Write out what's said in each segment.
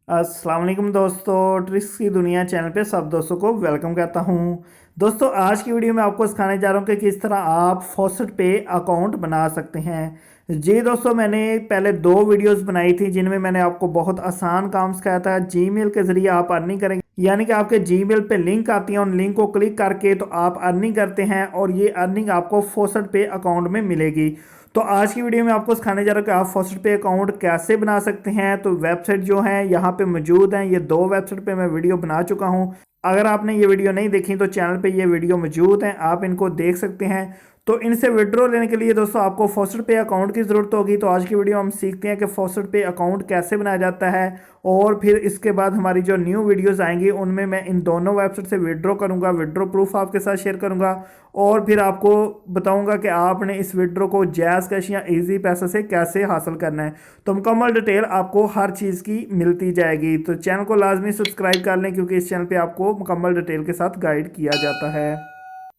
अस्सलाम वालेकुम दोस्तों, ट्रिक्स की दुनिया चैनल पे सब दोस्तों को वेलकम करता हूँ। दोस्तों आज की वीडियो में आपको सिखाने जा रहा हूँ कि किस तरह आप फॉसेट पे अकाउंट बना सकते हैं। जी दोस्तों, मैंने पहले दो वीडियोस बनाई थी जिनमें मैंने आपको बहुत आसान काम सिखाया था। जीमेल के ज़रिए आप अर्निंग करेंगे, यानी कि आपके जीमेल पे लिंक आती है, उन लिंक को क्लिक करके तो आप अर्निंग करते हैं और ये अर्निंग आपको फॉसेट पे अकाउंट में मिलेगी। तो आज की वीडियो में आपको सिखाने जा रहा हूँ कि आप फॉसेट पे अकाउंट कैसे बना सकते हैं। तो वेबसाइट जो है यहाँ पे मौजूद हैं, ये दो वेबसाइट पे मैं वीडियो बना चुका हूँ। अगर आपने ये वीडियो नहीं देखी तो चैनल पे ये वीडियो मौजूद हैं, आप इनको देख सकते हैं। तो इनसे विड्रॉ लेने के लिए दोस्तों आपको फॉसेट पे अकाउंट की ज़रूरत होगी। तो आज की वीडियो हम सीखते हैं कि फॉसेट पे अकाउंट कैसे बनाया जाता है, और फिर इसके बाद हमारी जो न्यू वीडियोस आएंगी उनमें मैं इन दोनों वेबसाइट से विड्रॉ करूंगा, विड्रॉ प्रूफ आपके साथ शेयर करूंगा, और फिर आपको बताऊंगा कि आपने इस विड्रॉ को जैज़ कैश या इजी पैसे से कैसे हासिल करना है। तो मुकम्मल डिटेल आपको हर चीज़ की मिलती जाएगी। तो चैनल को लाजमी सब्सक्राइब कर लें, क्योंकि इस चैनल पे आपको मुकम्मल डिटेल के साथ गाइड किया जाता है।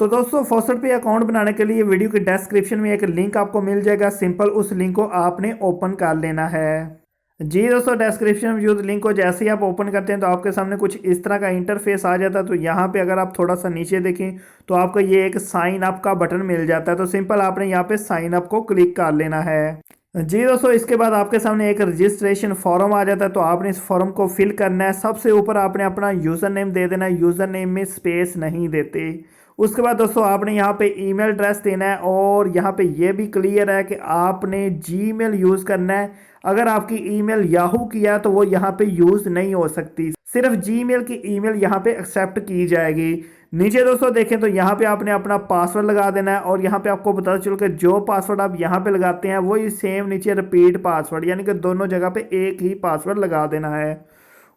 तो दोस्तों फॉसेट पे अकाउंट बनाने के लिए वीडियो के डिस्क्रिप्शन में एक लिंक आपको मिल जाएगा, सिंपल उस लिंक को आपने ओपन कर लेना है। जी दोस्तों, डिस्क्रिप्शन में मौजूद लिंक को जैसे ही आप ओपन करते हैं तो आपके सामने कुछ इस तरह का इंटरफेस आ जाता है। तो यहाँ पे अगर आप थोड़ा सा नीचे देखें तो आपको ये एक साइन अप का बटन मिल जाता है। तो सिंपल आपने यहाँ पे साइन अप को क्लिक कर लेना है। जी दोस्तों, इसके बाद आपके सामने एक रजिस्ट्रेशन फॉर्म आ जाता है। तो आपने इस फॉर्म को फिल करना है। सबसे ऊपर आपने अपना यूज़र नेम दे देना है, यूज़र नेम में स्पेस नहीं देते। उसके बाद दोस्तों आपने यहाँ पे ईमेल एड्रेस देना है, और यहाँ पे ये भी क्लियर है कि आपने जीमेल यूज़ करना है। अगर आपकी ईमेल याहू की है तो वो यहाँ पे यूज़ नहीं हो सकती, सिर्फ जीमेल की ईमेल यहाँ पे एक्सेप्ट की जाएगी। नीचे दोस्तों देखें तो यहाँ पे आपने अपना पासवर्ड लगा देना है, और यहाँ पे आपको पता चल कि जो पासवर्ड आप यहाँ पे लगाते हैं वही सेम नीचे रिपीट पासवर्ड, यानी कि दोनों जगह पे एक ही पासवर्ड लगा देना है।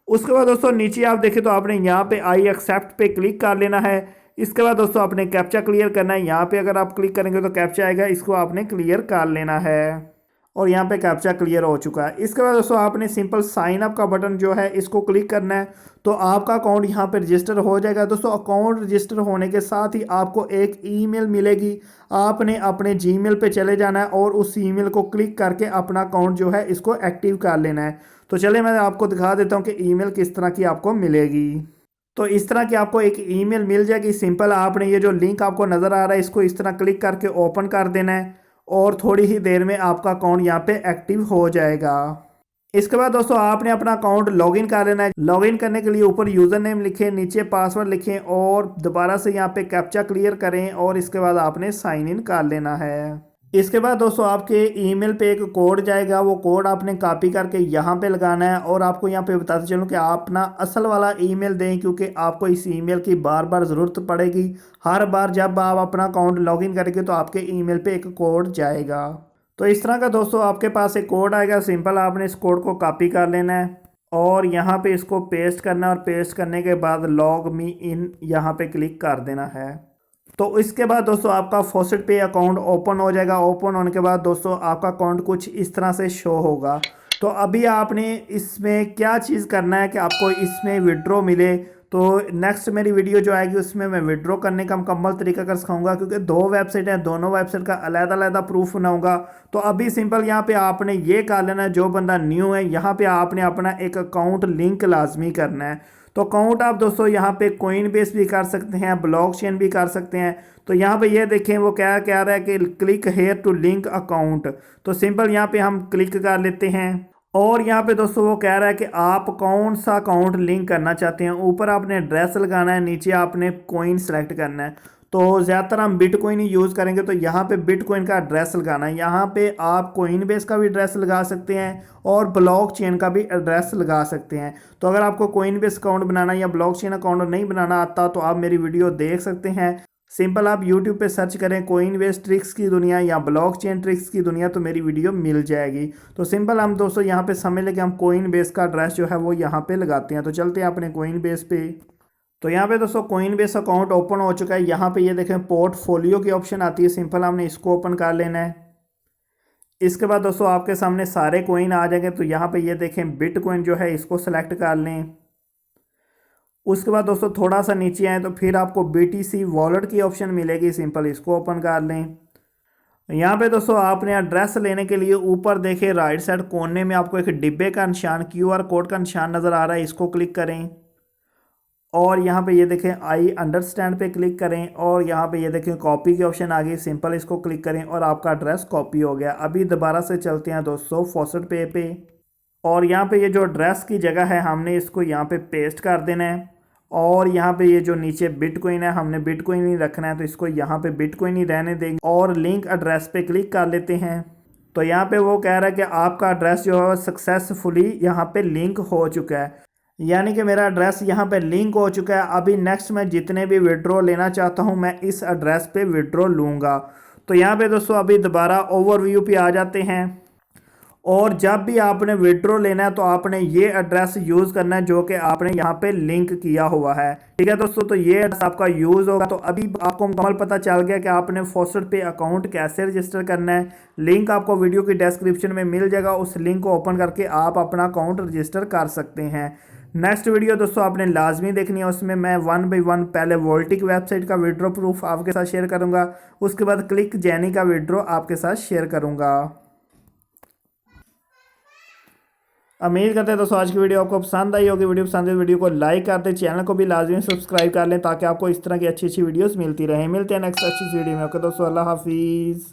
उसके बाद दोस्तों नीचे आप देखें तो आपने यहाँ पे आई एक्सेप्ट पे क्लिक कर लेना है। इसके बाद दोस्तों आपने कैप्चा क्लियर करना है। यहाँ पे अगर आप क्लिक करेंगे तो कैप्चा आएगा, इसको आपने क्लियर कर लेना है। और यहाँ पे कैप्चा क्लियर हो चुका है। इसके बाद दोस्तों आपने सिंपल साइन अप का बटन जो है इसको क्लिक करना है, तो आपका अकाउंट यहाँ पे रजिस्टर हो जाएगा। दोस्तों अकाउंट रजिस्टर होने के साथ ही आपको एक ईमेल मिलेगी। आपने अपने जीमेल पे चले जाना है और उस ईमेल को क्लिक करके अपना अकाउंट जो है इसको एक्टिव कर लेना है। तो चलिए मैं आपको दिखा देता हूँ कि ईमेल किस तरह की आपको मिलेगी। तो इस तरह की आपको एक ईमेल मिल जाएगी। सिंपल आपने ये जो लिंक आपको नज़र आ रहा है इसको इस तरह क्लिक करके ओपन कर देना है, और थोड़ी ही देर में आपका अकाउंट यहाँ पे एक्टिव हो जाएगा। इसके बाद दोस्तों आपने अपना अकाउंट लॉगिन कर लेना है। लॉगिन करने के लिए ऊपर यूज़र नेम लिखें, नीचे पासवर्ड लिखें, और दोबारा से यहाँ पे कैप्चा क्लियर करें, और इसके बाद आपने साइन इन कर लेना है। इसके बाद दोस्तों आपके ईमेल पे एक कोड जाएगा, वो कोड आपने कॉपी करके यहाँ पे लगाना है। और आपको यहाँ पे बताते चलूँ कि आप अपना असल वाला ईमेल दें, क्योंकि आपको इस ईमेल की बार बार ज़रूरत पड़ेगी। हर बार जब आप अपना अकाउंट लॉगिन करेंगे तो आपके ईमेल पे एक कोड जाएगा। तो इस तरह का दोस्तों आपके पास एक कोड आएगा। सिंपल आपने इस कोड को कॉपी कर लेना है और यहाँ पे इसको पेस्ट करना है, और पेस्ट करने के बाद लॉग मी इन यहाँ पे क्लिक कर देना है। तो इसके बाद दोस्तों आपका फॉसेट पे अकाउंट ओपन हो जाएगा। ओपन होने के बाद दोस्तों आपका अकाउंट कुछ इस तरह से शो होगा। तो अभी आपने इसमें क्या चीज़ करना है कि आपको इसमें विड्रॉ मिले। तो नेक्स्ट मेरी वीडियो जो आएगी उसमें मैं विड्रॉ करने का मुकम्मल तरीका कर सिखाऊंगा, क्योंकि दो वेबसाइट हैं, दोनों वेबसाइट का अलग-अलग प्रूफ बनाऊंगा। तो अभी सिंपल यहाँ पे आपने ये कर लेना है, जो बंदा न्यू है यहाँ पे आपने अपना एक अकाउंट लिंक लाजमी करना है। तो अकाउंट आप दोस्तों यहाँ पे कोइन बेस भी कर सकते हैं, ब्लॉकचेन भी कर सकते हैं। तो यहाँ पे ये देखें वो क्या कह रहा है कि click here to link account. तो सिंपल यहाँ पे हम क्लिक कर लेते हैं, और यहाँ पे दोस्तों वो कह रहा है कि आप कौन सा अकाउंट लिंक करना चाहते हैं। ऊपर आपने एड्रेस लगाना है, नीचे आपने कोइन सेलेक्ट करना है। तो ज़्यादातर हम बिटकॉइन ही यूज़ करेंगे, तो यहाँ पे बिटकॉइन का एड्रेस लगाना है। यहाँ पे आप कोइन बेस का भी एड्रेस लगा सकते हैं और ब्लॉक चेन का भी एड्रेस लगा सकते हैं। तो अगर आपको कोइन बेस अकाउंट बनाना या ब्लॉक चेन अकाउंट नहीं बनाना आता तो आप मेरी वीडियो देख सकते हैं। सिंपल आप यूट्यूब पे सर्च करें कोइन बेस ट्रिक्स की दुनिया या ब्लॉक चेन ट्रिक्स की दुनिया, तो मेरी वीडियो मिल जाएगी। तो सिंपल हम दोस्तों यहाँ पे समझ लें कि हम कोइन बेस का एड्रेस जो है वो यहाँ पे लगाते हैं। तो चलते हैं अपने कोइन बेस पे। तो यहाँ पे दोस्तों कोइन बेस अकाउंट ओपन हो चुका है। यहाँ पे ये देखें पोर्टफोलियो की ऑप्शन आती है, सिंपल हमने इसको ओपन कर लेना है। इसके बाद दोस्तों आपके सामने सारे कोइन आ जाएंगे। तो यहाँ पे ये देखें बिटकॉइन जो है इसको सेलेक्ट कर लें। उसके बाद दोस्तों थोड़ा सा नीचे आए तो फिर आपको BTC वॉलेट की ऑप्शन मिलेगी, सिंपल इसको ओपन कर लें। यहाँ पे दोस्तों आपने एड्रेस लेने के लिए ऊपर देखे राइट साइड कोने में आपको एक डिब्बे का निशान क्यूआर कोड का निशान नज़र आ रहा है, इसको क्लिक करें और यहाँ पे ये देखें आई अंडरस्टैंड पे क्लिक करें और यहाँ पे ये देखें कॉपी की ऑप्शन आ गई, सिंपल इसको क्लिक करें और आपका एड्रेस कॉपी हो गया। अभी दोबारा से चलते हैं दोस्तों फॉसेट पे और यहाँ पे ये जो एड्रेस की जगह है हमने इसको यहाँ पे पेस्ट कर देना है और यहाँ पे ये जो नीचे बिटकॉइन है हमने बिटकॉइन ही रखना है, तो इसको यहाँ पे बिटकॉइन ही रहने देंगे और लिंक एड्रेस पे क्लिक कर लेते हैं। तो यहाँ पे वो कह रहा है कि आपका एड्रेस जो है सक्सेसफुली यहाँ पे लिंक हो चुका है, यानी कि मेरा एड्रेस यहाँ पे लिंक हो चुका है। अभी नेक्स्ट मैं जितने भी विड्रॉ लेना चाहता हूँ मैं इस एड्रेस पे विड्रॉ लूँगा। तो यहाँ पे दोस्तों अभी दोबारा ओवरव्यू पे आ जाते हैं और जब भी आपने विड्रॉ लेना है तो आपने ये एड्रेस यूज़ करना है जो कि आपने यहाँ पे लिंक किया हुआ है। ठीक है दोस्तों, तो ये एड्रेस आपका यूज़ होगा। तो अभी आपको मुकम्मल पता चल गया कि आपने फॉसेट पे अकाउंट कैसे रजिस्टर करना है। लिंक आपको वीडियो की डिस्क्रिप्शन में मिल जाएगा, उस लिंक को ओपन करके आप अपना अकाउंट रजिस्टर कर सकते हैं। नेक्स्ट वीडियो दोस्तों आपने लाजमी देखनी है, उसमें मैं 1 बाय 1 पहले वोल्टिक वेबसाइट का विड्रॉ प्रूफ आपके साथ शेयर करूँगा, उसके बाद क्लिक जैनी का विड्रॉ आपके साथ शेयर करूँगा। उम्मीद करते हैं दोस्तों आज की वीडियो आपको पसंद आई होगी। वीडियो पसंद है वीडियो को लाइक कर दें, चैनल को भी लाजमी सब्सक्राइब कर लें ताकि आपको इस तरह की अच्छी अच्छी वीडियोस मिलती रहे। मिलते हैं नेक्स्ट अच्छी वीडियो में। ओके दोस्तों, अल्लाह हाफिज़।